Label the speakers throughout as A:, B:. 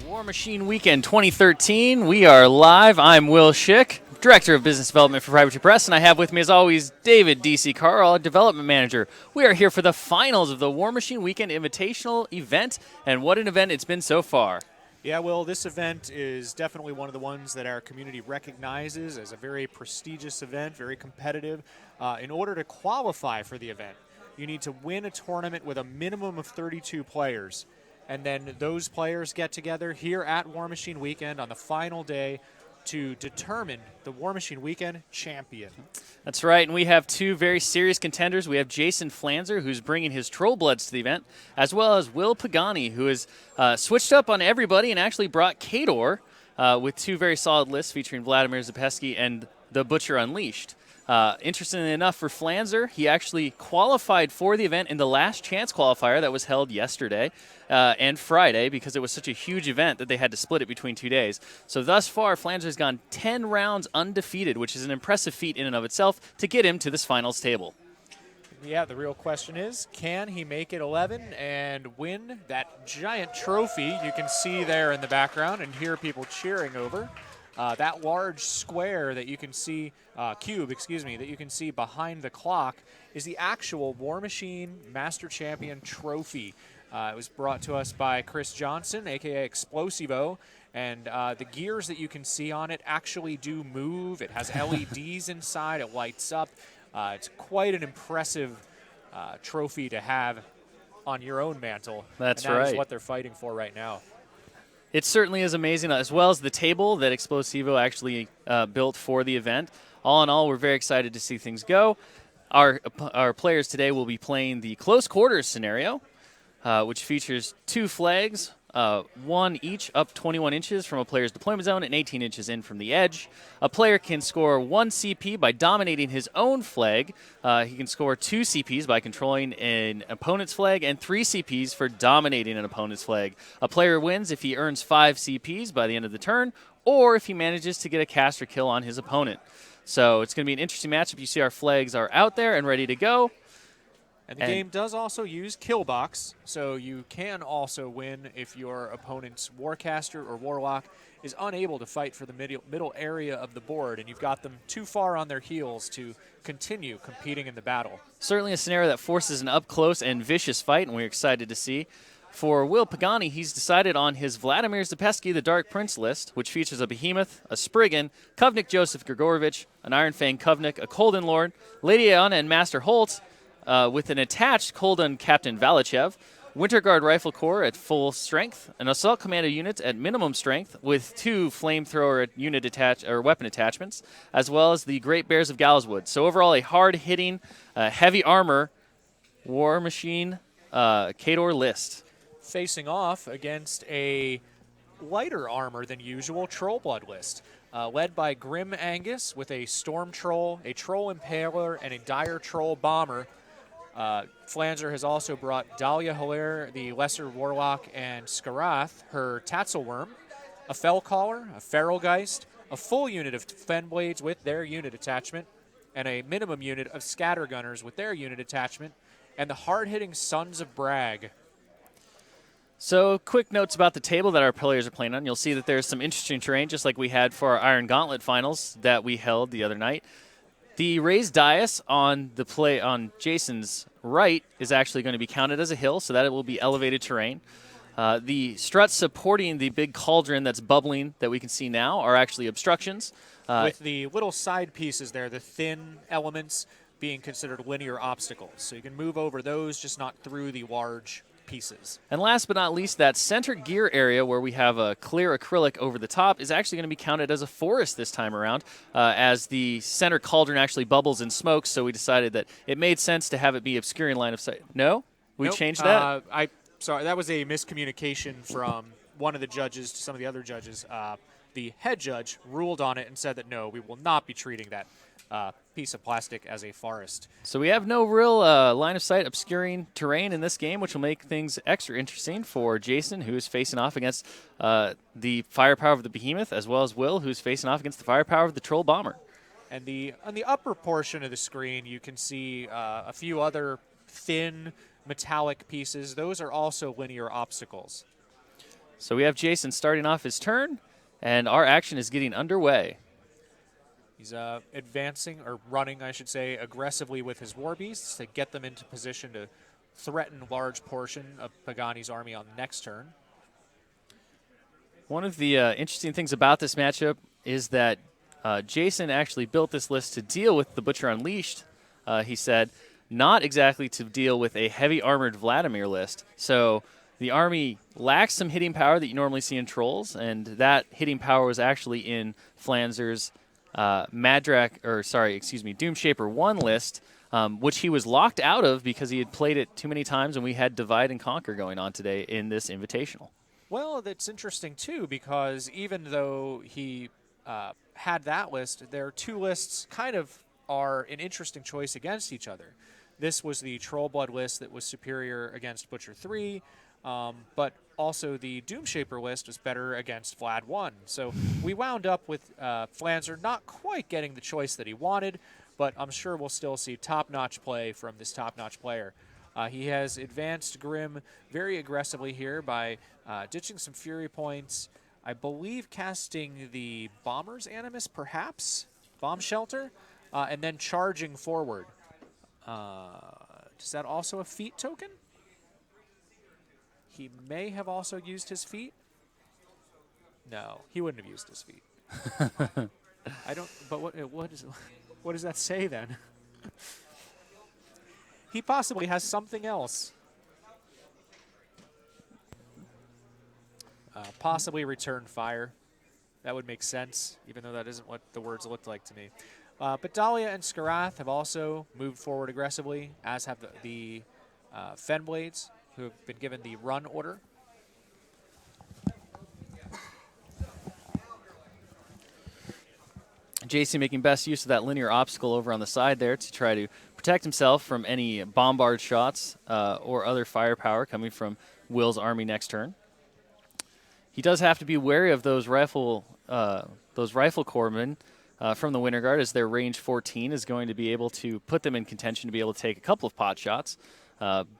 A: War Machine Weekend 2013. We are live. I'm Will Shick, Director of Business Development for Privateer Press, and I have with me, as always, David D.C. Carl, Development Manager. We are here for the finals of the War Machine Weekend Invitational event, and what an event it's been so far.
B: Yeah, Will, this event is definitely one of the ones that our community recognizes as a very prestigious event, very competitive. In order to qualify for the event, you need to win a tournament with a minimum of 32 players. And then those players get together here at War Machine Weekend on the final day to determine the War Machine Weekend champion.
A: That's right, and we have two very serious contenders. We have Jason Flanzer, who's bringing his Troll Bloods to the event, as well as Will Pagani, who has switched up on everybody and actually brought Kador with two very solid lists featuring Vladimir Zapesky and the Butcher Unleashed. Interestingly enough, for Flanzer, he actually qualified for the event in the last chance qualifier that was held yesterday and Friday because it was such a huge event that they had to split it between 2 days. So thus far, Flanzer has gone 10 rounds undefeated, which is an impressive feat in and of itself to get him to this finals table.
B: Yeah, the real question is, can he make it 11 and win that giant trophy you can see there in the background and hear people cheering over? That large square that you can see, cube, that you can see behind the clock is the actual War Machine Master Champion trophy. It was brought to us by Chris Johnson, a.k.a. Explosivo, and the gears that you can see on it actually do move. It has LEDs inside. It lights up. It's quite an impressive trophy to have on your own mantle.
A: That's
B: and that
A: right.
B: is what they're fighting for right now.
A: It certainly is amazing, as well as the table that Explosivo actually built for the event. All in all, we're very excited to see things go. Our players today will be playing the close quarters scenario, which features two flags, one each up 21 inches from a player's deployment zone and 18 inches in from the edge. A player can score 1 CP by dominating his own flag. He can score 2 CPs by controlling an opponent's flag and 3 CPs for dominating an opponent's flag. A player wins if he earns 5 CPs by the end of the turn or if he manages to get a cast or kill on his opponent. So it's going to be an interesting matchup. You see our flags are out there and ready to go.
B: And the game does also use Killbox, so you can also win if your opponent's Warcaster or Warlock is unable to fight for the middle area of the board, and you've got them too far on their heels to continue competing in the battle.
A: Certainly a scenario that forces an up-close and vicious fight, and we're excited to see. For Will Pagani, he's decided on his Vladimir Zapesky, the Dark Prince list, which features a Behemoth, a Spriggan, Kovnik Joseph Grigorovich, an Iron Fang Kovnik, a Kolden Lord, Lady Aeona, and Master Holt, with an attached Kolden Captain Valachev, Winter Guard Rifle Corps at full strength, an Assault Commando unit at minimum strength with 2 Flamethrower unit weapon attachments, as well as the Great Bears of Gallows-Wood. So overall, a hard-hitting, heavy armor War Machine Kador list.
B: Facing off against a lighter armor than usual Troll Blood list, led by Grim Angus with a Storm Troll, a Troll Impaler, and a Dire Troll Bomber. Flanzer has also brought Dahlia Hilaire, the Lesser Warlock, and Skarath, her Tatzelworm, a Fellcaller, a Feralgeist, a full unit of Fenblades with their unit attachment, and a minimum unit of Scattergunners with their unit attachment, and the hard-hitting Sons of Bragg.
A: So quick notes about the table that our players are playing on. You'll see that there's some interesting terrain, just like we had for our Iron Gauntlet finals that we held the other night. The raised dais on the play on Jason's right is actually going to be counted as a hill, so that it will be elevated terrain. The struts supporting the big cauldron that's bubbling that we can see now are actually obstructions.
B: With the little side pieces there, the thin elements being considered linear obstacles. So you can move over those, just not through the large pieces.
A: And last but not least, that center gear area where we have a clear acrylic over the top is actually going to be counted as a forest this time around, as the center cauldron actually bubbles and smokes, so we decided that it made sense to have it be obscuring line of sight. No? We changed that?
B: Sorry, that was a miscommunication from one of the judges to some of the other judges. The head judge ruled on it and said that no, we will not be treating that piece of plastic as a forest.
A: So we have no real line of sight obscuring terrain in this game, which will make things extra interesting for Jason, who is facing off against the firepower of the Behemoth, as well as Will, who's facing off against the firepower of the Troll Bomber.
B: And on the upper portion of the screen, you can see a few other thin metallic pieces. Those are also linear obstacles.
A: So we have Jason starting off his turn, and our action is getting underway.
B: He's advancing, or running, I should say, aggressively with his war beasts to get them into position to threaten a large portion of Pagani's army on the next turn.
A: One of the interesting things about this matchup is that Jason actually built this list to deal with the Butcher Unleashed, he said, not exactly to deal with a heavy armored Vladimir list. So the army lacks some hitting power that you normally see in Trolls, and that hitting power was actually in Flanzer's Doomshaper 1 list, which he was locked out of because he had played it too many times, and we had Divide and Conquer going on today in this Invitational.
B: Well, that's interesting, too, because even though he had that list, their two lists kind of are an interesting choice against each other. This was the Troll Blood list that was superior against Butcher 3, but also the Doomshaper list was better against Vlad 1. So we wound up with Flanzer not quite getting the choice that he wanted, but I'm sure we'll still see top-notch play from this top-notch player. He has advanced Grim very aggressively here by ditching some Fury points, I believe casting the Bomber's Animus, perhaps, Bomb Shelter, and then charging forward. Is that also a feat token? He may have also used his feet. No, he wouldn't have used his feet. I don't. But what does that say then? He possibly has something else. Possibly return fire. That would make sense, even though that isn't what the words looked like to me. But Dahlia and Skarath have also moved forward aggressively, as have the Fenblades, who have been given the run order.
A: JC making best use of that linear obstacle over on the side there to try to protect himself from any bombard shots or other firepower coming from Will's army next turn. He does have to be wary of those rifle corpsmen from the Winter Guard, as their range 14 is going to be able to put them in contention to be able to take a couple of pot shots.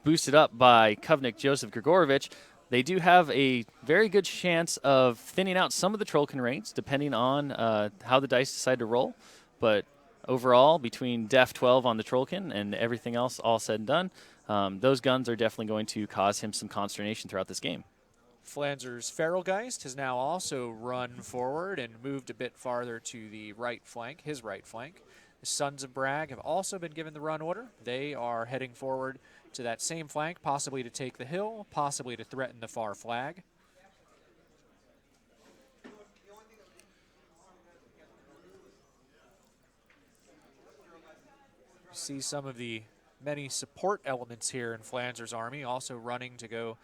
A: Boosted up by Kovnik Joseph Grigorovich, they do have a very good chance of thinning out some of the Trollkin ranks, depending on how the dice decide to roll. But overall, between Def 12 on the Trollkin and everything else all said and done, those guns are definitely going to cause him some consternation throughout this game.
B: Flanzer's Feralgeist has now also run forward and moved a bit farther to the right flank, his right flank. The Sons of Bragg have also been given the run order. They are heading forward to that same flank, possibly to take the hill, possibly to threaten the far flag. You see some of the many support elements here in Flanzer's army also running to go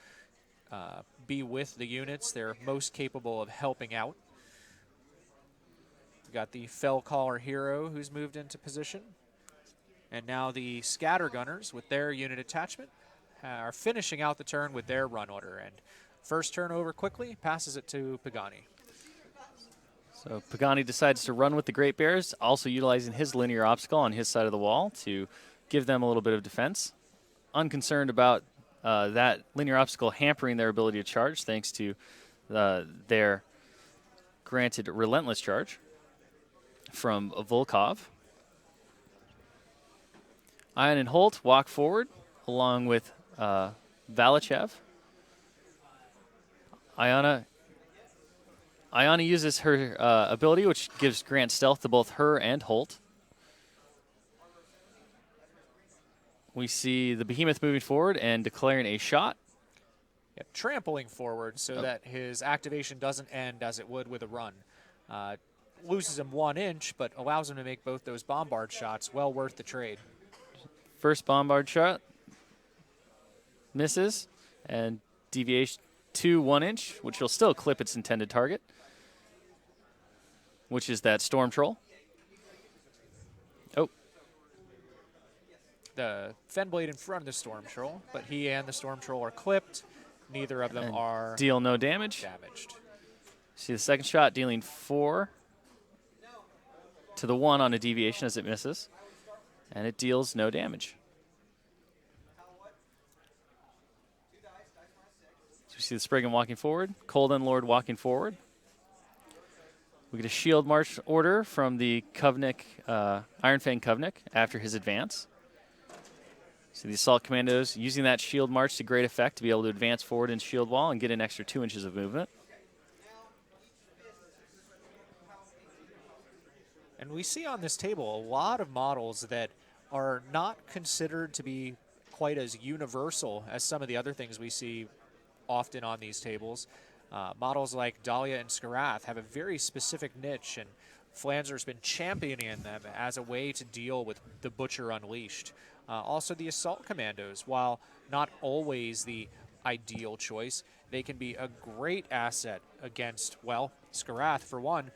B: be with the units they're most capable of helping out. We've got the Fellcaller hero who's moved into position. And now the Scattergunners with their unit attachment are finishing out the turn with their run order. And first turn over quickly, passes it to Pagani.
A: So Pagani decides to run with the Great Bears, also utilizing his linear obstacle on his side of the wall to give them a little bit of defense. Unconcerned about that linear obstacle hampering their ability to charge, thanks to their granted relentless charge from Volkov. Ion and Holt walk forward along with Valachev. Iona uses her ability, which grants stealth to both her and Holt. We see the Behemoth moving forward and declaring a shot.
B: Yep, trampling forward so that his activation doesn't end as it would with a run. Loses him 1 inch, but allows him to make both those bombard shots. Well worth the trade.
A: First bombard shot misses, and deviation to 1 inch, which will still clip its intended target, which is that Storm Troll. Oh.
B: The Fenblade in front of the Storm Troll, but he and the Storm Troll are clipped. Neither of them are
A: deal no damage. See the second shot dealing 4 to the 1 on a deviation as it misses, and it deals no damage. So we see the Spriggan walking forward, Colden Lord walking forward. We get a shield march order from the Kovnik, Ironfang Kovnik after his advance. So the Assault Commandos using that shield march to great effect to be able to advance forward in shield wall and get an extra 2 inches of movement.
B: And we see on this table a lot of models that are not considered to be quite as universal as some of the other things we see often on these tables. Models like Dahlia and Skarath have a very specific niche, and Flanzer's been championing them as a way to deal with the Butcher Unleashed. Also, the Assault Commandos, while not always the ideal choice, they can be a great asset against, well, Skarath for one,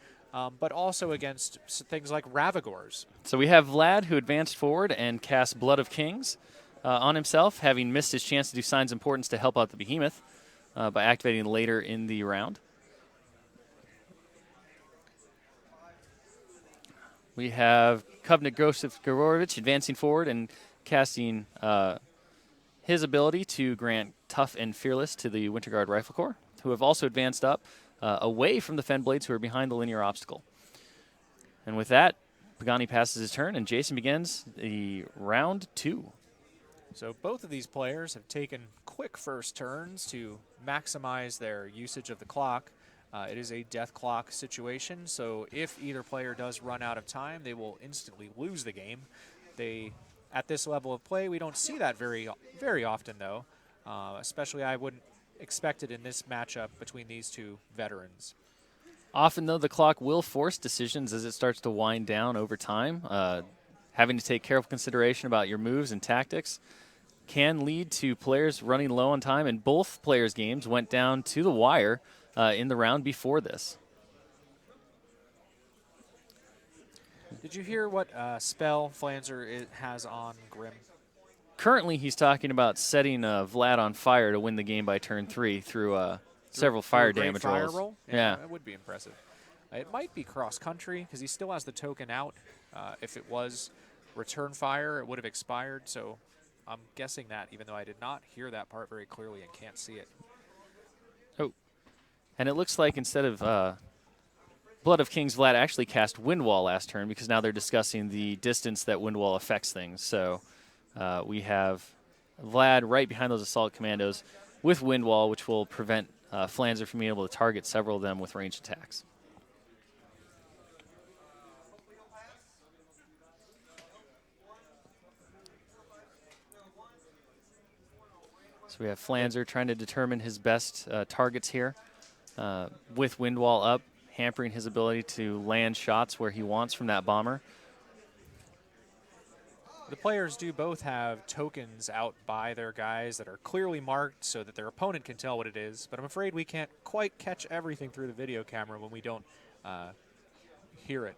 B: but also against things like Ravagors.
A: So we have Vlad, who advanced forward and cast Blood of Kings on himself, having missed his chance to do Signs of Importance to help out the Behemoth by activating later in the round. We have Kovnik Grosif Gorovich advancing forward and casting his ability to grant Tough and Fearless to the Winter Guard Rifle Corps, who have also advanced up away from the Fenblades, who are behind the linear obstacle. And with that, Pagani passes his turn, and Jason begins the round 2.
B: So both of these players have taken quick first turns to maximize their usage of the clock. It is a death clock situation, so if either player does run out of time, they will instantly lose the game. At this level of play, we don't see that very often, though. Especially, I wouldn't expect it in this matchup between these two veterans.
A: Often, though, the clock will force decisions as it starts to wind down over time. Having to take careful consideration about your moves and tactics can lead to players running low on time, and both players' games went down to the wire in the round before this.
B: Did you hear what spell Flanzer has on Grim?
A: Currently, he's talking about setting Vlad on fire to win the game by turn 3 through several fire damage
B: fire
A: rolls.
B: Roll?
A: Yeah,
B: That would be impressive. It might be cross-country because he still has the token out. If it was return fire, it would have expired, so I'm guessing that, even though I did not hear that part very clearly and can't see it.
A: Oh, and it looks like instead of Blood of Kings, Vlad actually cast Windwall last turn because now they're discussing the distance that Windwall affects things. So we have Vlad right behind those Assault Commandos with Windwall, which will prevent Flanzer from being able to target several of them with ranged attacks. So we have Flanzer trying to determine his best targets here with Windwall up, hampering his ability to land shots where he wants from that bomber.
B: The players do both have tokens out by their guys that are clearly marked so that their opponent can tell what it is, but I'm afraid we can't quite catch everything through the video camera when we don't hear it.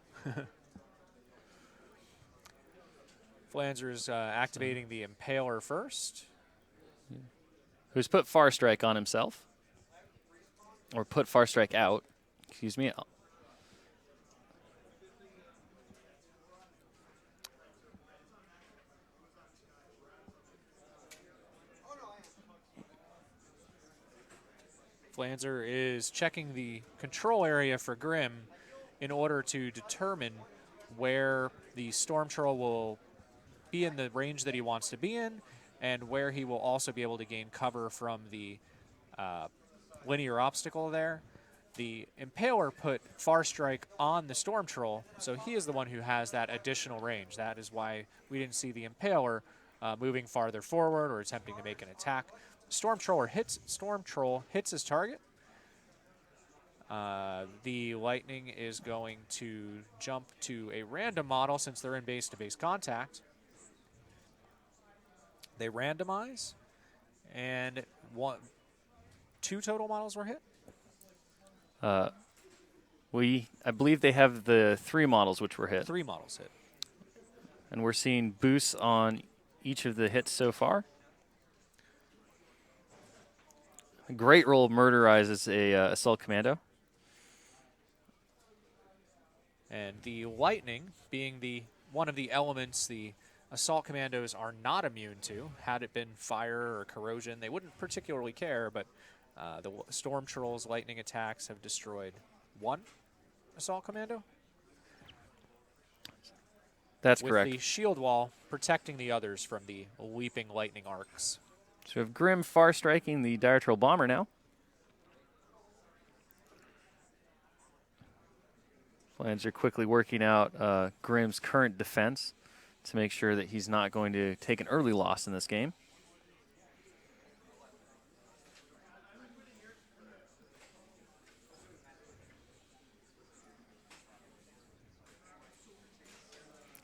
B: Flanzer's activating the Impaler first.
A: Who's put Far Strike on himself, or put Far Strike out, excuse me.
B: Flanzer is checking the control area for Grim in order to determine where the Storm Troll will be in the range that he wants to be in, and where he will also be able to gain cover from the linear obstacle there. The Impaler put Far Strike on the Storm Troll, so he is the one who has that additional range. That is why we didn't see the Impaler moving farther forward or attempting to make an attack. Storm Troll hits his target. The Lightning is going to jump to a random model since they're in base-to-base contact. They randomize, and two total models were hit.
A: I believe they have the 3 models which were hit.
B: 3 models hit.
A: And we're seeing boosts on each of the hits so far. A great roll of Murderize as a Assault Commando.
B: And the Lightning, being one of the elements the Assault Commandos are not immune to. Had it been fire or corrosion, they wouldn't particularly care, but The Storm Troll's lightning attacks have destroyed 1 Assault Commando.
A: That's
B: with
A: correct.
B: the shield wall protecting the others from the leaping lightning arcs.
A: So we have Grim far striking the Dire Troll Bomber now. Flanzer quickly working out Grim's current defense to make sure that he's not going to take an early loss in this game.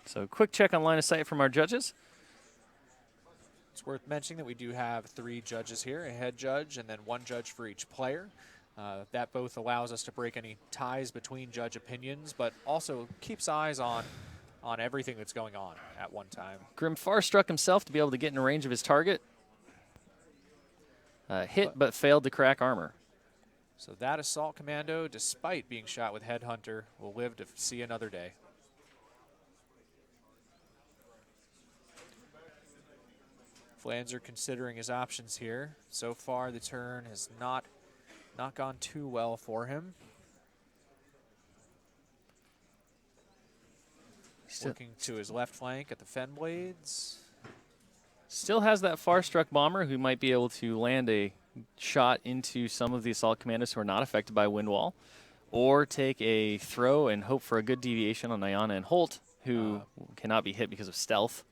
A: So quick check on line of sight from our judges.
B: It's worth mentioning that we do have 3 judges here, a head judge and then 1 judge for each player. That both allows us to break any ties between judge opinions, but also keeps eyes on everything that's going on at one time.
A: Grim far struck himself to be able to get in range of his target. Hit but failed to crack armor.
B: So that Assault Commando, despite being shot with Headhunter, will live to see another day. Flanzer considering his options here. So far, the turn has not gone too well for him. Looking to his left flank at the Fen Blades.
A: Still has that far struck bomber who might be able to land a shot into some of the assault commandos who are not affected by wind wall, or take a throw and hope for a good deviation on Iana and Holt, who cannot be hit because of stealth.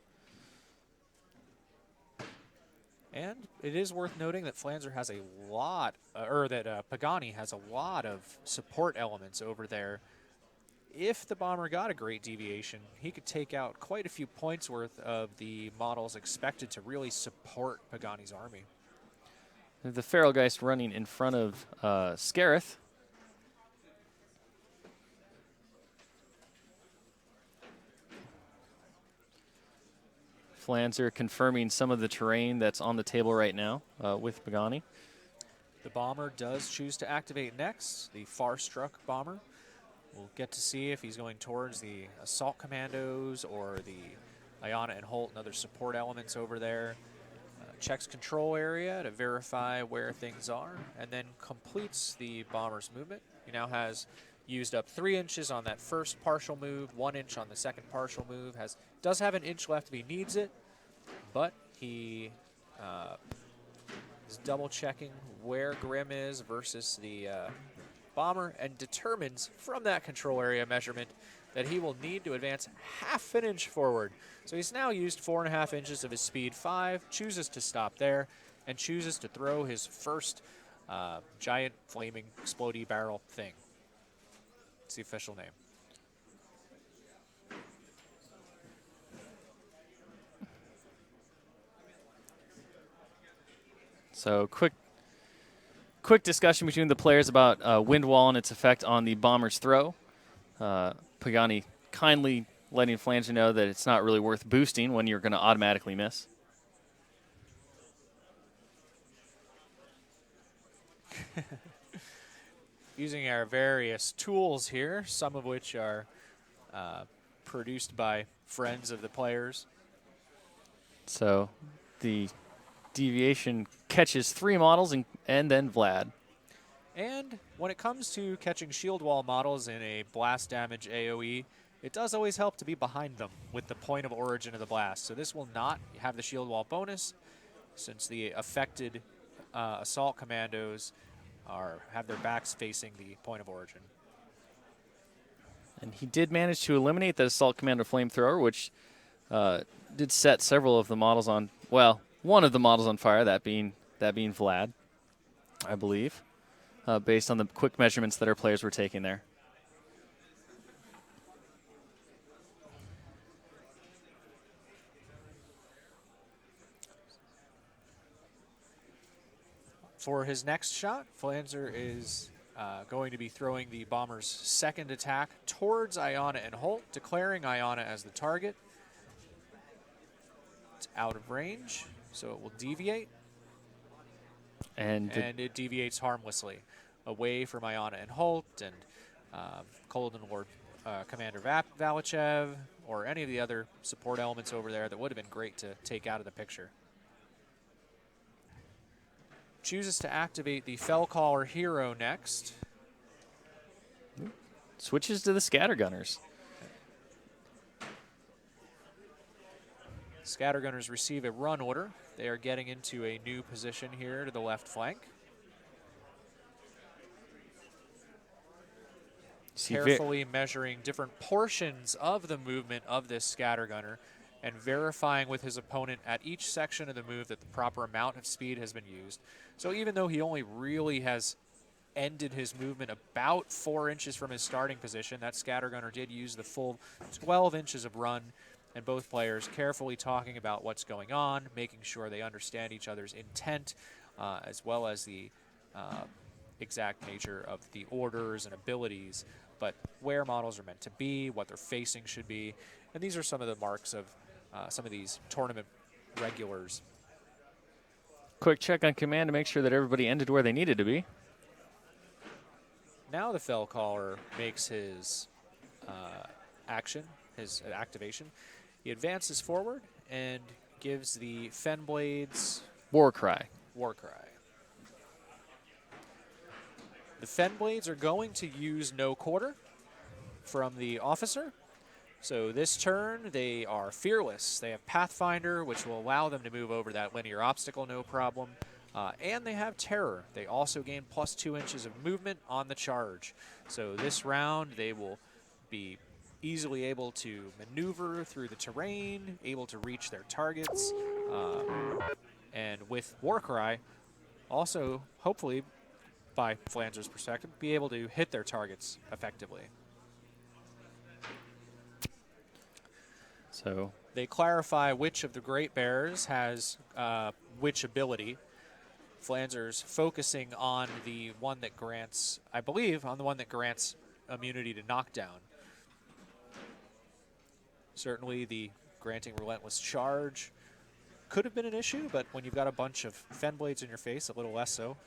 B: And it is worth noting that Flanzer has a lot, or that Pagani has a lot of support elements over there. If the bomber got a great deviation, he could take out quite a few points worth of the models expected to really support Pagani's army.
A: The Feral Geist running in front of Scarith. Flanzer confirming some of the terrain that's on the table right now with Pagani.
B: The bomber does choose to activate next, the far struck bomber. We'll get to see if he's going towards the assault commandos or the Iana and Holt and other support elements over there. Checks control area to verify where things are, and then completes the bomber's movement. He now has used up 3 inches on that first partial move, 1 inch on the second partial move. Does have an inch left if he needs it, but he is double checking where Grim is versus the bomber, and determines from that control area measurement that he will need to advance half an inch forward. So he's now used 4.5 inches of his speed 5, chooses to stop there, and chooses to throw his first giant flaming explodey barrel thing. It's the official name.
A: So quick discussion between the players about wind wall and its effect on the bomber's throw. Pagani kindly letting Flanzer know that it's not really worth boosting when you're going to automatically miss.
B: Using our various tools here, some of which are produced by friends of the players.
A: So the deviation catches 3 models and then Vlad.
B: And when it comes to catching shield wall models in a blast damage AoE, it does always help to be behind them with the point of origin of the blast. So this will not have the shield wall bonus, since the affected assault commandos have their backs facing the point of origin.
A: And he did manage to eliminate that assault commando flamethrower, which did set several of the models on, well, one of the models on fire, that being Vlad, I believe, based on the quick measurements that our players were taking there.
B: For his next shot, Flanzer is going to be throwing the bomber's second attack towards Iana and Holt, declaring Iana as the target. It's out of range, so it will deviate. And it deviates harmlessly away from Iana and Holt and Golden Lord Commander Valachev, or any of the other support elements over there that would have been great to take out of the picture. chooses to activate the Fellcaller hero next.
A: Switches to the Scattergunners.
B: Scattergunners receive a run order. They are getting into a new position here to the left flank. Carefully measuring different portions of the movement of this Scattergunner and verifying with his opponent at each section of the move that the proper amount of speed has been used. So even though he only really has ended his movement about 4 inches from his starting position, that Scattergunner did use the full 12 inches of run, and both players carefully talking about what's going on, making sure they understand each other's intent, as well as the exact nature of the orders and abilities, but where models are meant to be, what their facing should be, and these are some of the marks of some of these tournament regulars.
A: Quick check on command to make sure that everybody ended where they needed to be.
B: Now the Fellcaller makes his action, his activation. He advances forward and gives the Fenblades
A: Warcry.
B: Warcry. The Fenblades are going to use no quarter from the officer. So this turn, they are fearless. They have Pathfinder, which will allow them to move over that linear obstacle no problem. And they have Terror. They also gain plus 2 inches of movement on the charge. So this round, they will be easily able to maneuver through the terrain, able to reach their targets. And with Warcry, also, hopefully, by Flanzer's perspective, be able to hit their targets effectively.
A: So
B: they clarify which of the Great Bears has which ability. Flanzer's focusing on the one that grants, I believe, on the one that grants immunity to knockdown. Certainly the granting Relentless Charge could have been an issue, but when you've got a bunch of Fenblades in your face, a little less so.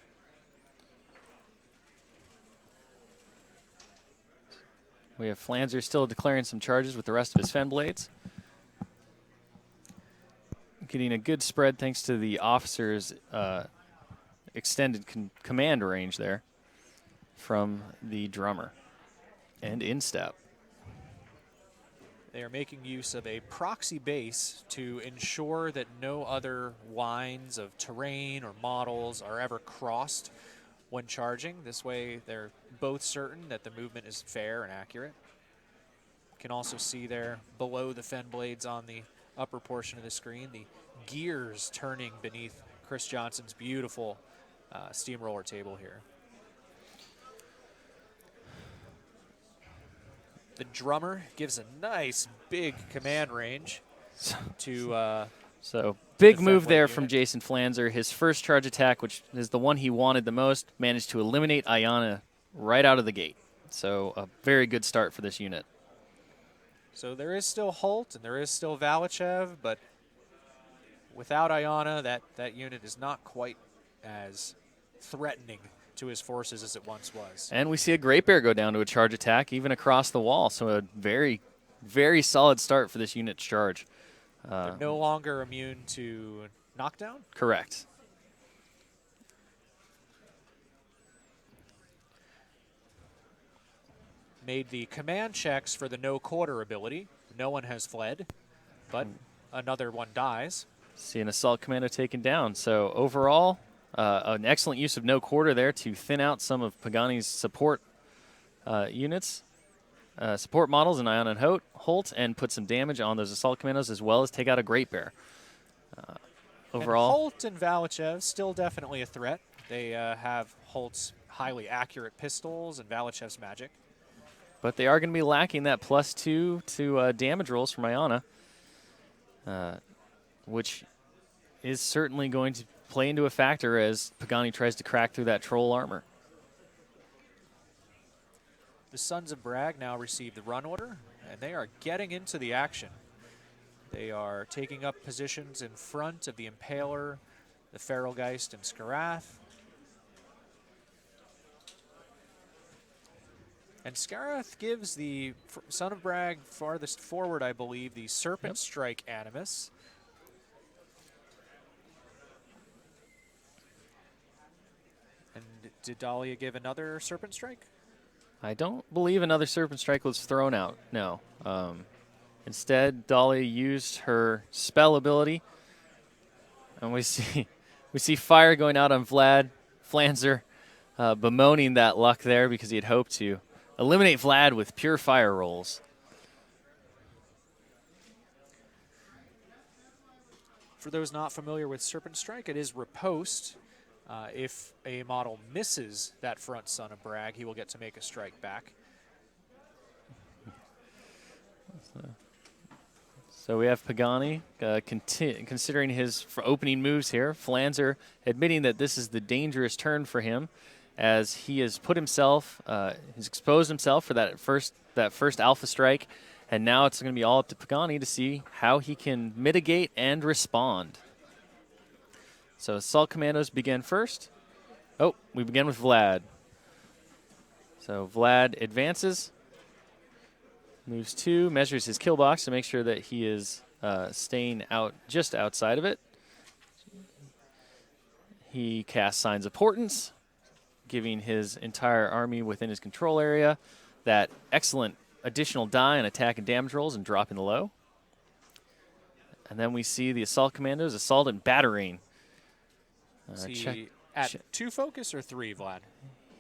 A: We have Flanzer still declaring some charges with the rest of his Fenblades. Getting a good spread thanks to the officer's extended command range there from the drummer. And instep.
B: They are making use of a proxy base to ensure that no other lines of terrain or models are ever crossed when charging. This way they're both certain that the movement is fair and accurate. You can also see there below the Fenblades on the upper portion of the screen, the gears turning beneath Chris Johnson's beautiful steamroller table here. The drummer gives a nice big command range to
A: so big move there
B: unit.
A: from Jason Flanzer. His first charge attack, which is the one he wanted the most, managed to eliminate Ayana right out of the gate. So a very good start for this unit.
B: So there is still Holt and there is still Valachev, but without Ayana, that unit is not quite as threatening to his forces as it once was.
A: And we see a Great Bear go down to a charge attack, even across the wall. So a very, very solid start for this unit's charge.
B: They're no longer immune to knockdown?
A: Correct.
B: Made the command checks for the no quarter ability. No one has fled, but another one dies.
A: See an assault commando taken down. So overall, an excellent use of no quarter there to thin out some of Pagani's support units, support models in Ion and Holt, and put some damage on those assault commandos as well as take out a Great Bear. Overall,
B: and Holt and Valachev still definitely a threat. They have Holt's highly accurate pistols and Valachev's magic.
A: But they are going to be lacking that +2 to damage rolls from Ayana, which is certainly going to play into a factor as Pagani tries to crack through that troll armor.
B: The Sons of Bragg now receive the run order, and they are getting into the action. They are taking up positions in front of the Impaler, the Feralgeist, and Skarath. And Skarath gives the Son of Bragg farthest forward, I believe, the Serpent Strike Animus. Did Dahlia give another Serpent Strike?
A: I don't believe another Serpent Strike was thrown out, no. Instead, Dahlia used her spell ability, and we see fire going out on Vlad. Flanzer bemoaning that luck there because he had hoped to eliminate Vlad with pure fire rolls.
B: For those not familiar with Serpent Strike, it is riposte. If a model misses that front Son of Brag, he will get to make a strike back.
A: So we have Pagani considering his opening moves here. Flanzer admitting that this is the dangerous turn for him, as he has put himself, he's exposed himself for that first alpha strike, and now it's going to be all up to Pagani to see how he can mitigate and respond. So Assault Commandos begin first. Oh, we begin with Vlad. So Vlad advances. Moves 2, measures his kill box to make sure that he is staying out just outside of it. He casts Signs of Portents, giving his entire army within his control area that excellent additional die on attack and damage rolls and dropping the low. And then we see the Assault Commandos assault and battering.
B: Is he at 2 focus or 3, Vlad?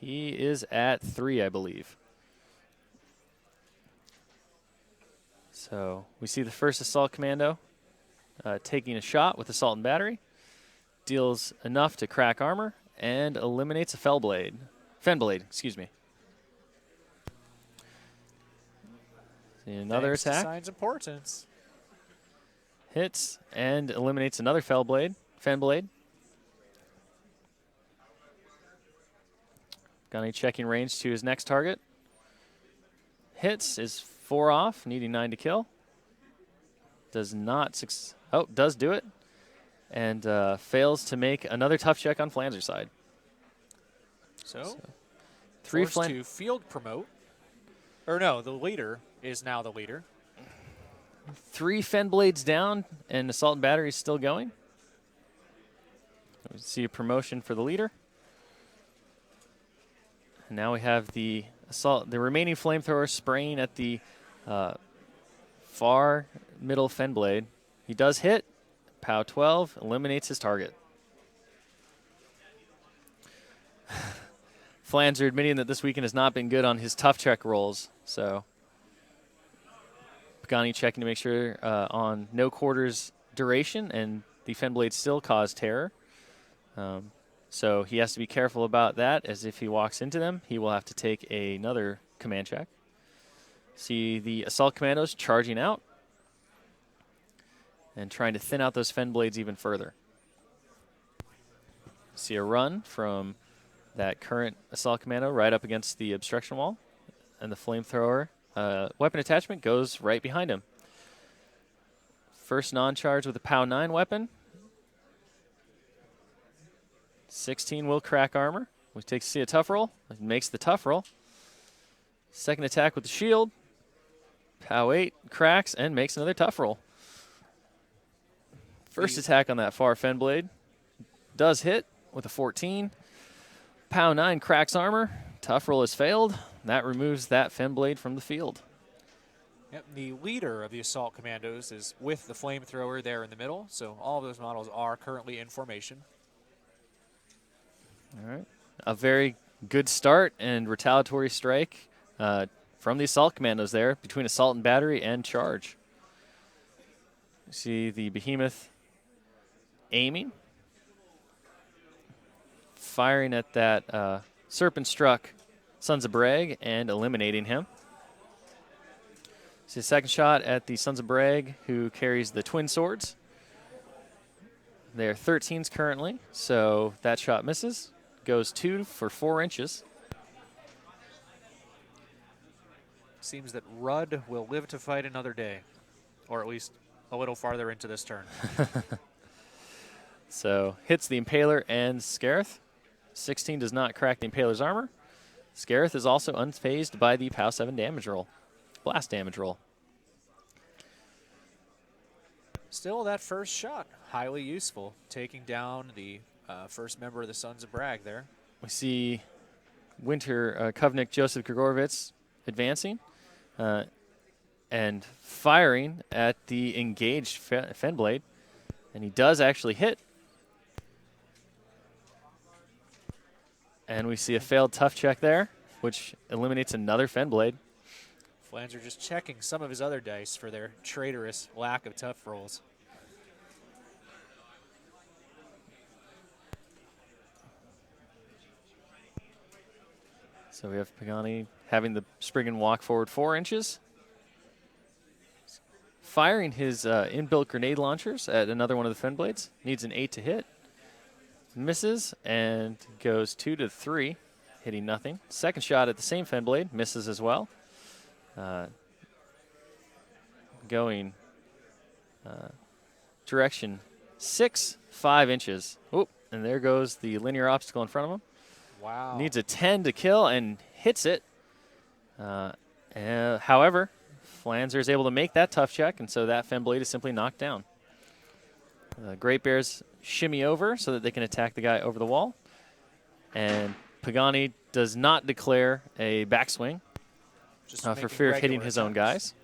A: He is at 3, I believe. So we see the first Assault Commando taking a shot with Assault and Battery. Deals enough to crack armor and eliminates a Fenblade, excuse me. See another
B: Thanks to
A: attack.
B: Signs of Portents.
A: Hits and eliminates another Fenblade. Gunny checking range to his next target. Hits is 4 off, needing 9 to kill. Does not does do it, and fails to make another tough check on Flanzer's side.
B: So
A: 3
B: forced to field promote. Or no, the leader is now the leader.
A: 3 Fenblades down, and Assault and Battery is still going. We see a promotion for the leader. And now we have the remaining Flamethrower spraying at the far middle Fenblade. He does hit. POW 12 eliminates his target. Flanzer admitting that this weekend has not been good on his tough check rolls. So Pagani checking to make sure on no quarters duration, and the Fenblades still cause terror. So he has to be careful about that, as if he walks into them, he will have to take another command check. See the Assault Commandos charging out and trying to thin out those Fenblades even further. See a run from that current Assault Commando right up against the obstruction wall, and the Flamethrower weapon attachment goes right behind him. First non-charge with a POW 9 weapon. 16 will crack armor. We take to see a tough roll. It makes the tough roll. Second attack with the shield. POW 8 cracks and makes another tough roll. First attack on that far Fenblade does hit with a 14. POW 9 cracks armor. Tough roll has failed. That removes that Fenblade from the field.
B: Yep, the leader of the Assault Commandos is with the Flamethrower there in the middle, so all of those models are currently in formation.
A: All right. A very good start and retaliatory strike from the Assault Commandos there between Assault and Battery and Charge. You see the Behemoth aiming, firing at that Serpent Struck Sons of Brag and eliminating him. See a second shot at the Sons of Brag, who carries the Twin Swords. They're 13s currently, so that shot misses. Goes 2 for 4 inches.
B: Seems that Rudd will live to fight another day, or at least a little farther into this turn.
A: So hits the Impaler and Scareth. 16 does not crack the Impaler's armor. Scareth is also unfazed by the POW 7 damage roll. Blast damage roll.
B: Still, that first shot, highly useful, taking down the first member of the Sons of Brag there.
A: We see Winter Kovnik Joseph Grigorovich advancing and firing at the engaged Fenblade. And he does actually hit. And we see a failed tough check there, which eliminates another Fenblade.
B: Flanzer just checking some of his other dice for their traitorous lack of tough rolls.
A: So we have Pagani having the Spriggan walk forward 4 inches. Firing his inbuilt grenade launchers at another one of the Fenblades. Needs an 8 to hit. Misses and goes 2 to 3, hitting nothing. Second shot at the same Fenblade. Misses as well. Going direction 6, 5 inches. Oop, and there goes the linear obstacle in front of him.
B: Wow.
A: Needs a 10 to kill and hits it. However, Flanzer is able to make that tough check, and so that Fenblade is simply knocked down. Great Bears shimmy over so that they can attack the guy over the wall. And Pagani does not declare a backswing for fear of hitting his own guys.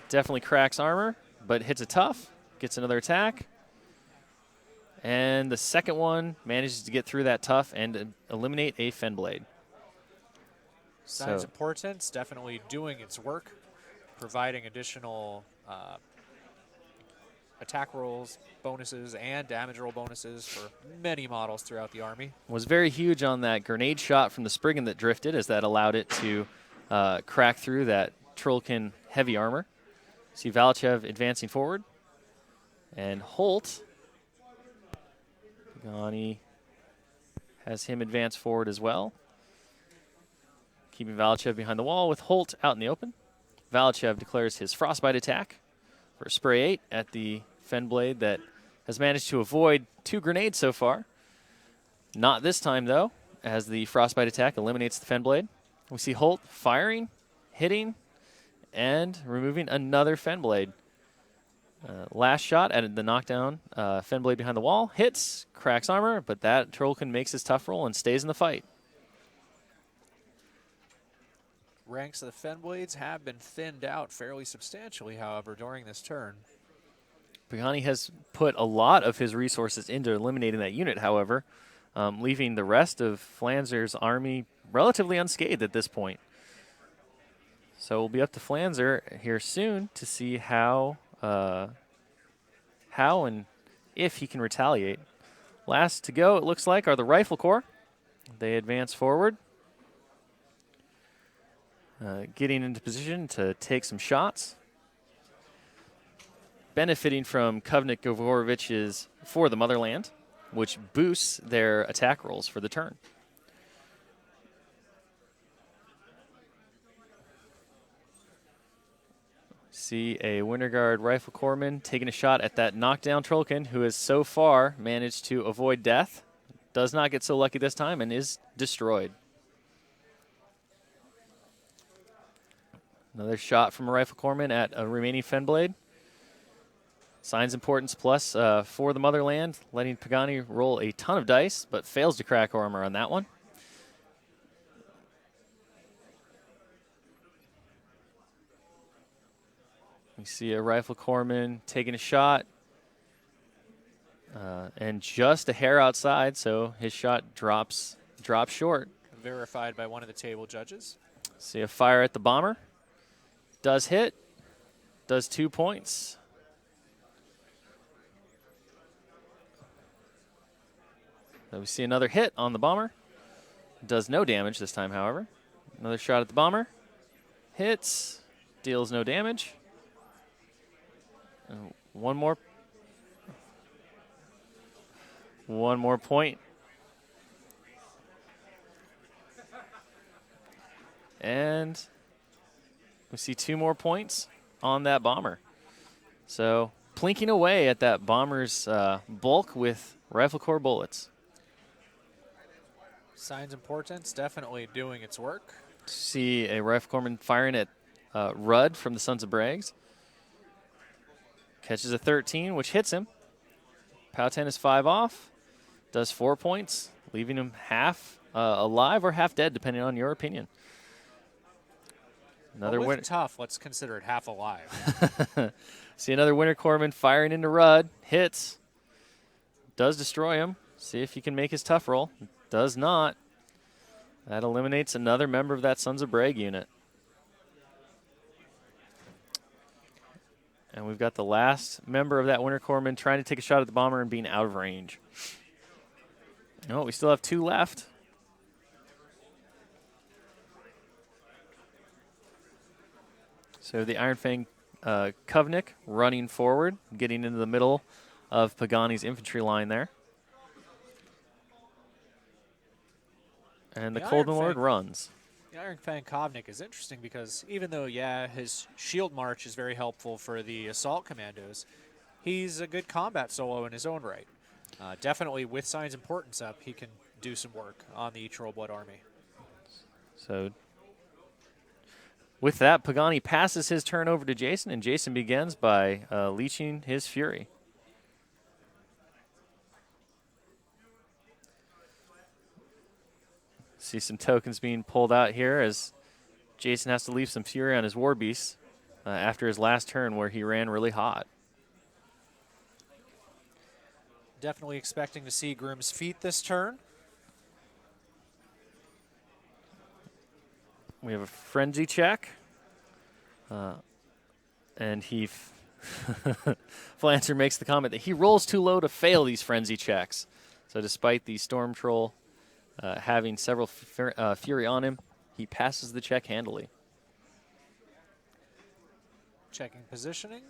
A: Definitely cracks armor, but hits a tough, gets another attack. And the second one manages to get through that tough and eliminate a Fenblade.
B: Signs of Portents definitely doing its work, providing additional attack rolls, bonuses, and damage roll bonuses for many models throughout the Army.
A: Was very huge on that grenade shot from the Spriggan that drifted, as that allowed it to crack through that Trollkin heavy armor. See Valachev advancing forward. And Holt, Pagani has him advance forward as well. Keeping Valachev behind the wall with Holt out in the open. Valachev declares his Frostbite attack for spray 8 at the Fenblade that has managed to avoid 2 grenades so far. Not this time, though, as the Frostbite attack eliminates the Fenblade. We see Holt firing, hitting, and removing another Fenblade. Last shot at the knockdown, Fenblade behind the wall, hits, cracks armor, but that Trollkin makes his tough roll and stays in the fight.
B: Ranks of the Fenblades have been thinned out fairly substantially, however, during this turn.
A: Pagani has put a lot of his resources into eliminating that unit, however, leaving the rest of Flanzer's army relatively unscathed at this point. So we'll be up to Flanzer here soon to see how and if he can retaliate. Last to go, it looks like, are the Rifle Corps. They advance forward, getting into position to take some shots. Benefiting from Kovnik Gavorovich's For the Motherland, which boosts their attack rolls for the turn. See a Winter Guard Rifle Corpsman taking a shot at that knockdown Trollkin, who has so far managed to avoid death. Does not get so lucky this time and is destroyed. Another shot from a Rifle Corpsman at a remaining Fenblade. Signs Importance plus For the Motherland, letting Pagani roll a ton of dice, but fails to crack armor on that one. We see a Rifle Corpsman taking a shot, and just a hair outside, so his shot drops short.
B: Verified by one of the table judges.
A: See a fire at the bomber. Does hit. Does 2 points. So we see another hit on the bomber. Does no damage this time, however. Another shot at the bomber. Hits. Deals no damage. And one more point. And we see 2 more points on that bomber. So plinking away at that bomber's bulk with Rifle Corps bullets.
B: Signs Importance definitely doing its work.
A: See a Rifle Corpsman firing at Rudd from the Sons of Braggs. Catches a 13, which hits him. Powhatan is 5 off. does 4 points, leaving him half alive or half dead, depending on your opinion. Another
B: with
A: winner.
B: tough, let's consider it half alive.
A: See another Winter Corpsman firing into Rudd. Hits. Does destroy him. See if he can make his tough roll. Does not. That eliminates another member of that Sons of Brag unit. And we've got the last member of that Winter Corpsman trying to take a shot at the bomber and being out of range. No, we still have 2 left. So the Iron Fang Kovnik running forward, getting into the middle of Pagani's infantry line there. And the Colden Lord runs.
B: The Iron Fang Kovnik is interesting because even though, yeah, his shield march is very helpful for the assault commandos, he's a good combat solo in his own right. Definitely with Sign's Importance up, he can do some work on the Troll Blood army.
A: So with that, Pagani passes his turn over to Jason, and Jason begins by leeching his fury. See some tokens being pulled out here as Jason has to leave some fury on his war beasts after his last turn where he ran really hot.
B: Definitely expecting to see Grimm's feet this turn.
A: We have a frenzy check. And Flanzer makes the comment that he rolls too low to fail these frenzy checks. So despite the Storm Troll having several fury on him, he passes the check handily.
B: Checking positioning.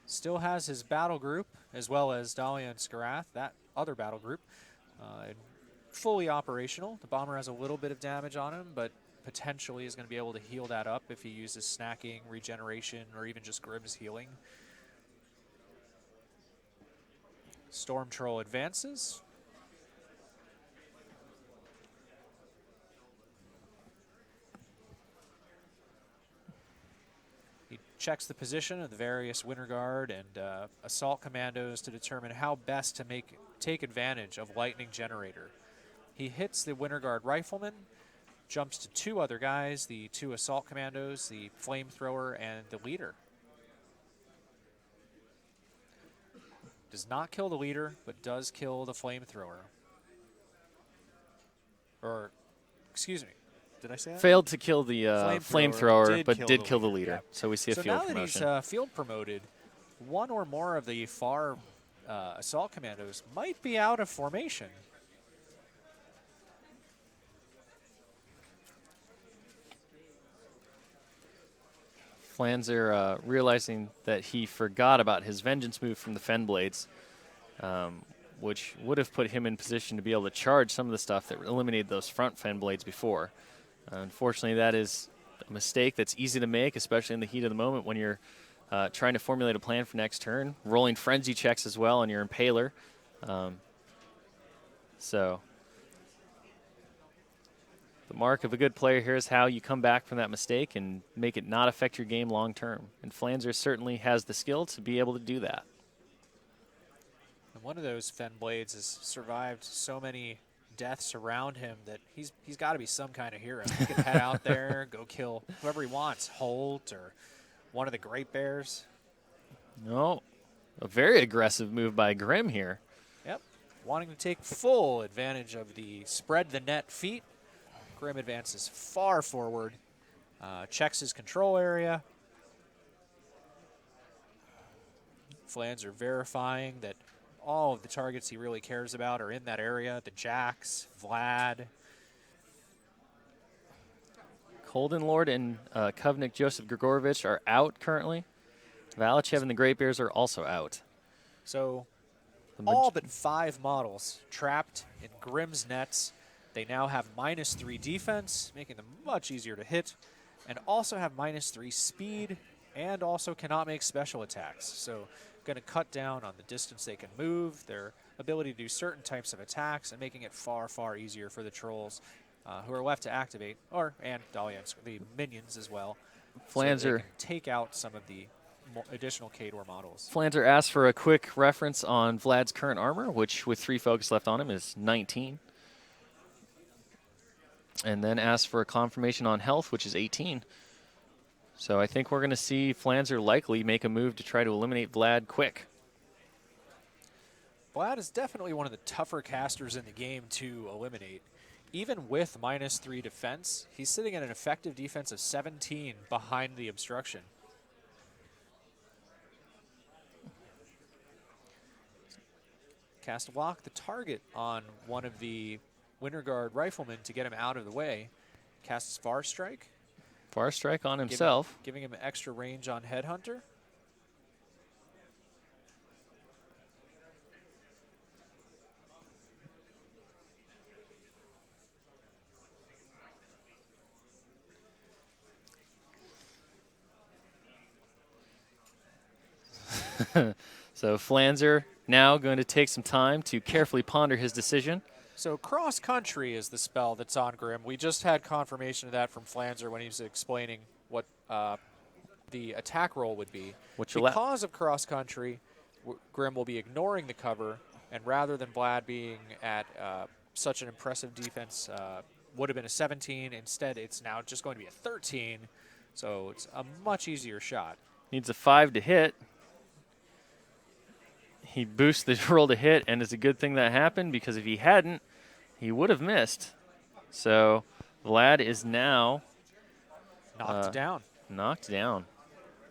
B: Still has his battle group, as well as Dahlia and Skarath, that other battle group, fully operational. The bomber has a little bit of damage on him, but potentially is going to be able to heal that up if he uses snacking, regeneration, or even just Grimm's healing. Storm Troll advances. He checks the position of the various Winter Guard and assault commandos to determine how best to take advantage of Lightning Generator. He hits the Winter Guard Rifleman, jumps to 2 other guys, the 2 assault commandos, the flamethrower, and the leader. Does not kill the leader, but does kill the flamethrower. Or, excuse me, did I say that?
A: Failed to kill the flamethrower, but did kill the leader.
B: Yep.
A: So we see a
B: so
A: field
B: now
A: promotion.
B: that he's field promoted, 1 or more of the far assault commandos might be out of formation.
A: Flanzer realizing that he forgot about his vengeance move from the Fen Blades, which would have put him in position to be able to charge some of the stuff that eliminated those front Fen Blades before. Unfortunately, that is a mistake that's easy to make, especially in the heat of the moment when you're trying to formulate a plan for next turn, rolling frenzy checks as well on your Impaler. So the mark of a good player here is how you come back from that mistake and make it not affect your game long term. And Flanzer certainly has the skill to be able to do that.
B: And one of those Fen Blades has survived so many deaths around him that he's got to be some kind of hero. He can head out there, go kill whoever he wants, Holt or one of the Great Bears.
A: No, a very aggressive move by Grimm here.
B: Yep, wanting to take full advantage of the spread the net feat. Grimm advances far forward, checks his control area. Flanzer verifying that all of the targets he really cares about are in that area. The Jacks, Vlad.
A: Colden Lord and Kovnik Joseph Grigorovich are out currently. Valachev and the Great Bears are also out.
B: So all but 5 models trapped in Grimm's nets. They now have -3 defense, making them much easier to hit, and also have -3 speed, and also cannot make special attacks. So going to cut down on the distance they can move, their ability to do certain types of attacks, and making it far, far easier for the trolls who are left to activate, and Dahlia, the minions as well.
A: Flanzer
B: so they can take out some of the additional Kador models.
A: Flanzer asked for a quick reference on Vlad's current armor, which with 3 focus left on him is 19. And then asked for a confirmation on health, which is 18. So I think we're going to see Flanzer likely make a move to try to eliminate Vlad quick.
B: Vlad is definitely one of the tougher casters in the game to eliminate. Even with -3 defense, he's sitting at an effective defense of 17 behind the obstruction. Cast lock the target on one of the Winter Guard riflemen to get him out of the way. Casts Far Strike.
A: Far Strike on himself.
B: Giving him extra range on Headhunter.
A: So Flanzer now going to take some time to carefully ponder his decision.
B: So Cross Country is the spell that's on Grim. We just had confirmation of that from Flanzer when he was explaining what the attack roll would be. Because of Cross Country, Grim will be ignoring the cover, and rather than Vlad being at such an impressive defense, would have been a 17. Instead, it's now just going to be a 13. So it's a much easier shot.
A: Needs a 5 to hit. He boosts the roll to hit, and it's a good thing that happened because if he hadn't, he would have missed. So Vlad is now
B: knocked down.
A: Knocked down.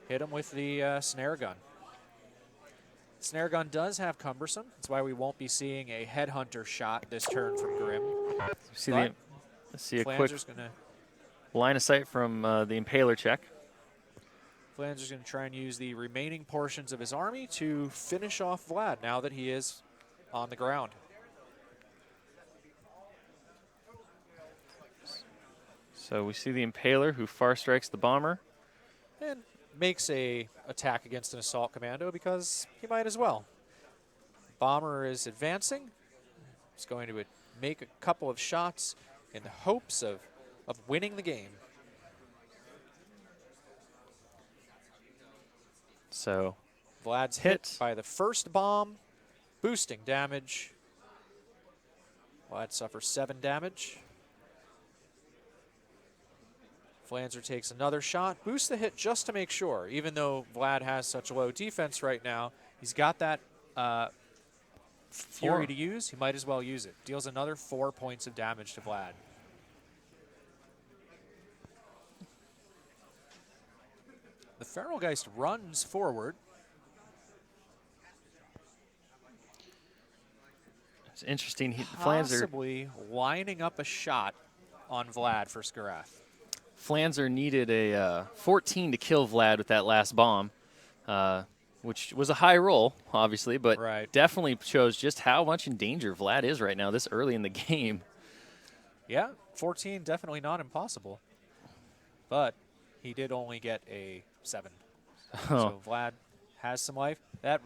B: Hit him with the snare gun. Snare gun does have cumbersome. That's why we won't be seeing a headhunter shot this turn from Grim.
A: See a quick
B: gonna
A: line of sight from the Impaler check.
B: Flanzer's going to try and use the remaining portions of his army to finish off Vlad now that he is on the ground.
A: So we see the Impaler who far strikes the bomber.
B: And makes a attack against an assault commando because he might as well. Bomber is advancing. He's going to make a couple of shots in the hopes of winning the game.
A: So
B: Vlad's hit by the first bomb, boosting damage. Vlad suffers 7 damage. Flanzer takes another shot, boosts the hit just to make sure. Even though Vlad has such low defense right now, he's got that fury to use. He might as well use it. Deals another 4 points of damage to Vlad. The Feral Geist runs forward.
A: It's interesting.
B: Possibly lining up a shot on Vlad for Skarath.
A: Flanzer needed a 14 to kill Vlad with that last bomb, which was a high roll, obviously, but definitely shows just how much in danger Vlad is right now this early in the game.
B: Yeah, 14 definitely not impossible, but he did only get a 7. So Vlad has some life. That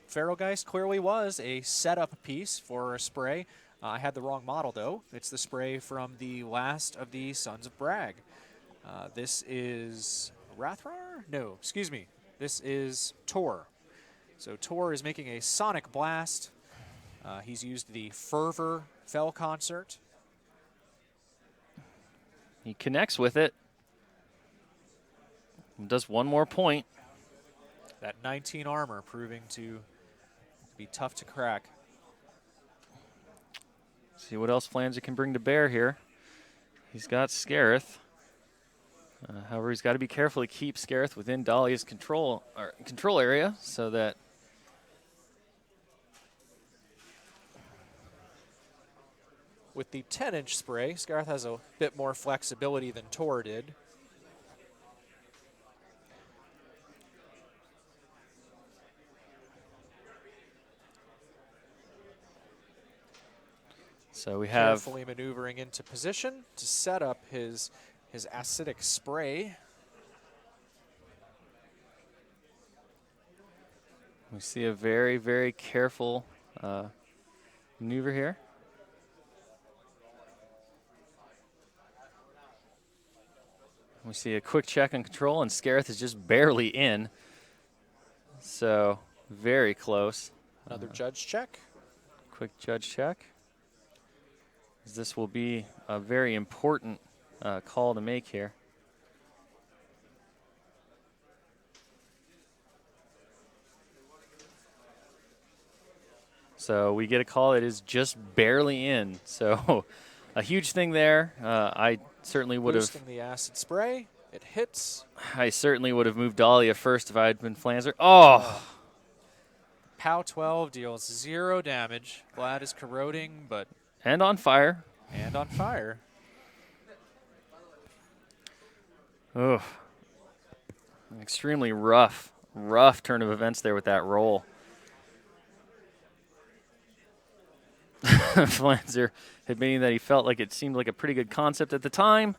B: Feral Geist clearly was a setup piece for a spray. I had the wrong model, though. It's the spray from the last of the Sons of Brag. This is Rathrar? No, excuse me. This is Tor. So Tor is making a sonic blast. He's used the Fervor Fell Concert.
A: He connects with it. Does one more point.
B: That 19 armor proving to be tough to crack.
A: See what else Flanzer can bring to bear here. He's got Scarith. However, he's got to be careful to keep Scarith within Dahlia's control area so that
B: with the 10-inch spray, Scarith has a bit more flexibility than Tor did.
A: So we have
B: carefully maneuvering into position to set up his acidic spray.
A: We see a very, very careful maneuver here. We see a quick check on control, and Scarith is just barely in. So very close.
B: Another judge check.
A: Quick judge check. This will be a very important call to make here. So we get a call. It is just barely in. So a huge thing there. I certainly would have.
B: Boosting the acid spray. It hits.
A: I certainly would have moved Dahlia first if I had been Flanzer. Oh!
B: POW 12 deals 0 damage. Vlad is corroding, but.
A: And on fire.
B: And on fire.
A: Oh. An extremely rough turn of events there with that roll. Flanzer admitting that he felt like it seemed like a pretty good concept at the time,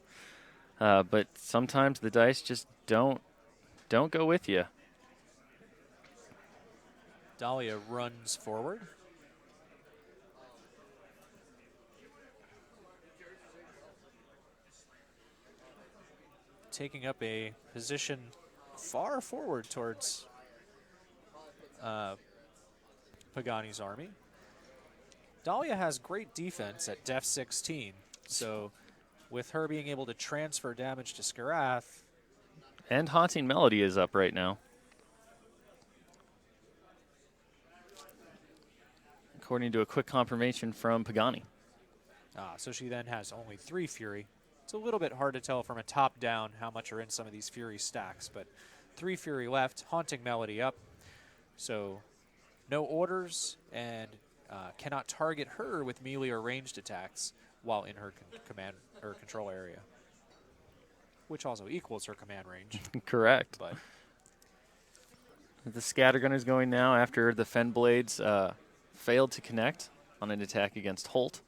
A: but sometimes the dice just don't go with you.
B: Dahlia runs forward. Taking up a position far forward towards Pagani's army. Dahlia has great defense at def 16, so with her being able to transfer damage to Skarath.
A: And Haunting Melody is up right now. According to a quick confirmation from Pagani.
B: So she then has only 3 Fury. It's a little bit hard to tell from a top down how much are in some of these Fury stacks, but 3 Fury left, Haunting Melody up. So no orders, and cannot target her with melee or ranged attacks while in her command or control area, which also equals her command range.
A: Correct.
B: But
A: the Scattergun is going now after the Fen Blades failed to connect on an attack against Holt.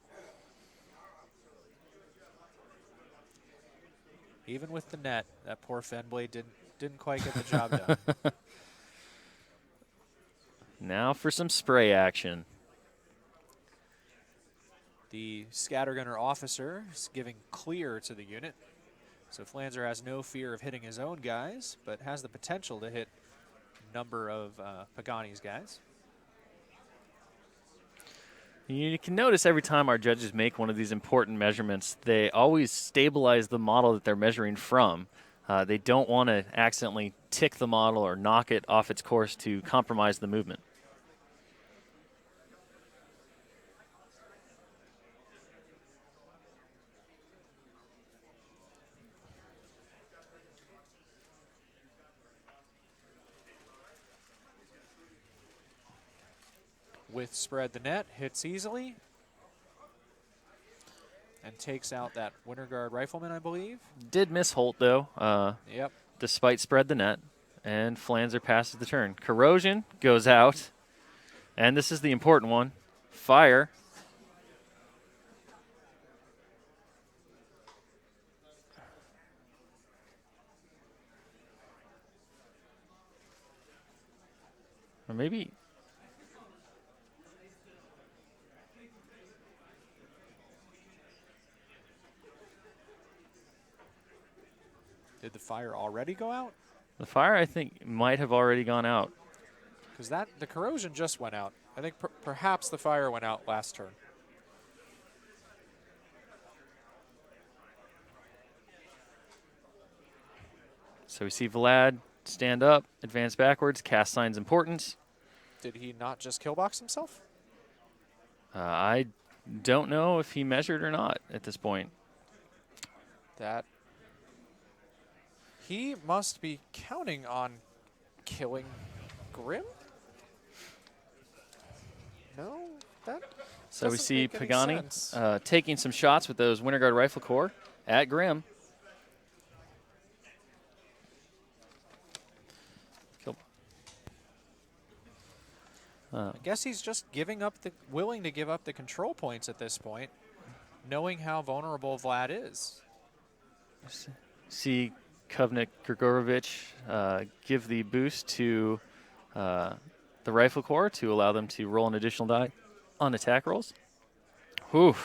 B: Even with the net, that poor Fen Blade didn't quite get the job done.
A: Now for some spray action.
B: The Scattergunner officer is giving clear to the unit. So Flanzer has no fear of hitting his own guys, but has the potential to hit a number of Pagani's guys.
A: You can notice every time our judges make one of these important measurements, they always stabilize the model that they're measuring from. They don't want to accidentally tick the model or knock it off its course to compromise the movement.
B: With spread the net, hits easily. And takes out that Winter Guard rifleman, I believe.
A: Did miss Holt, though,
B: Yep.
A: despite spread the net. And Flanzer passes the turn. Corrosion goes out. And this is the important one. Fire. Or maybe...
B: Did the fire already go out?
A: The fire, I think, might have already gone out.
B: Because the corrosion just went out. I think perhaps the fire went out last turn.
A: So we see Vlad stand up, advance backwards, cast Sign's Importance.
B: Did he not just killbox himself?
A: I don't know if he measured or not at this point.
B: That he must be counting on killing Grim? No, that
A: So we
B: doesn't
A: see
B: make any
A: Pagani
B: sense.
A: taking some shots with those Winter Guard Rifle Corps at Grim.
B: I guess he's just willing to give up the control points at this point, knowing how vulnerable Vlad is.
A: See Kovnik Grigorovich give the boost to the Rifle Corps to allow them to roll an additional die on attack rolls. Whew.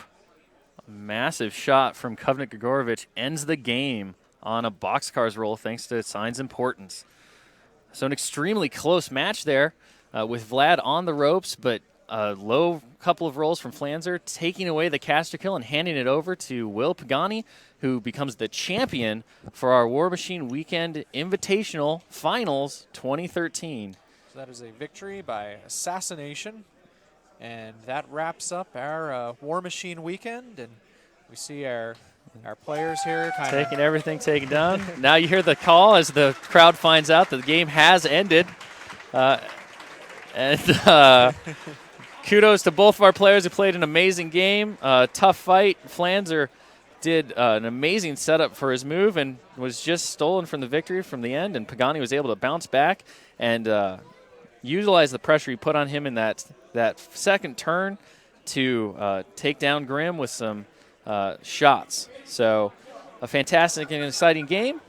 A: A massive shot from Kovnik Grigorovich ends the game on a boxcars roll thanks to Sign's Importance. So an extremely close match there with Vlad on the ropes, but a low couple of rolls from Flanzer, taking away the caster kill and handing it over to Will Pagani, who becomes the champion for our War Machine Weekend Invitational Finals 2013.
B: So that is a victory by assassination. And that wraps up our War Machine Weekend. And we see our players here kind of
A: taking everything taken down. Now you hear the call as the crowd finds out that the game has ended. Kudos to both of our players who played an amazing game. Tough fight. Flanzer did an amazing setup for his move and was just stolen from the victory from the end, and Pagani was able to bounce back and utilize the pressure he put on him in that second turn to take down Grim with some shots. So a fantastic and exciting game.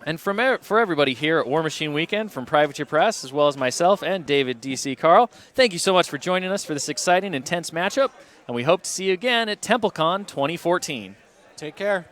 A: And for everybody here at War Machine Weekend, from Privateer Press, as well as myself and David D.C. Carl, thank you so much for joining us for this exciting, intense matchup, and we hope to see you again at TempleCon 2014.
B: Take care.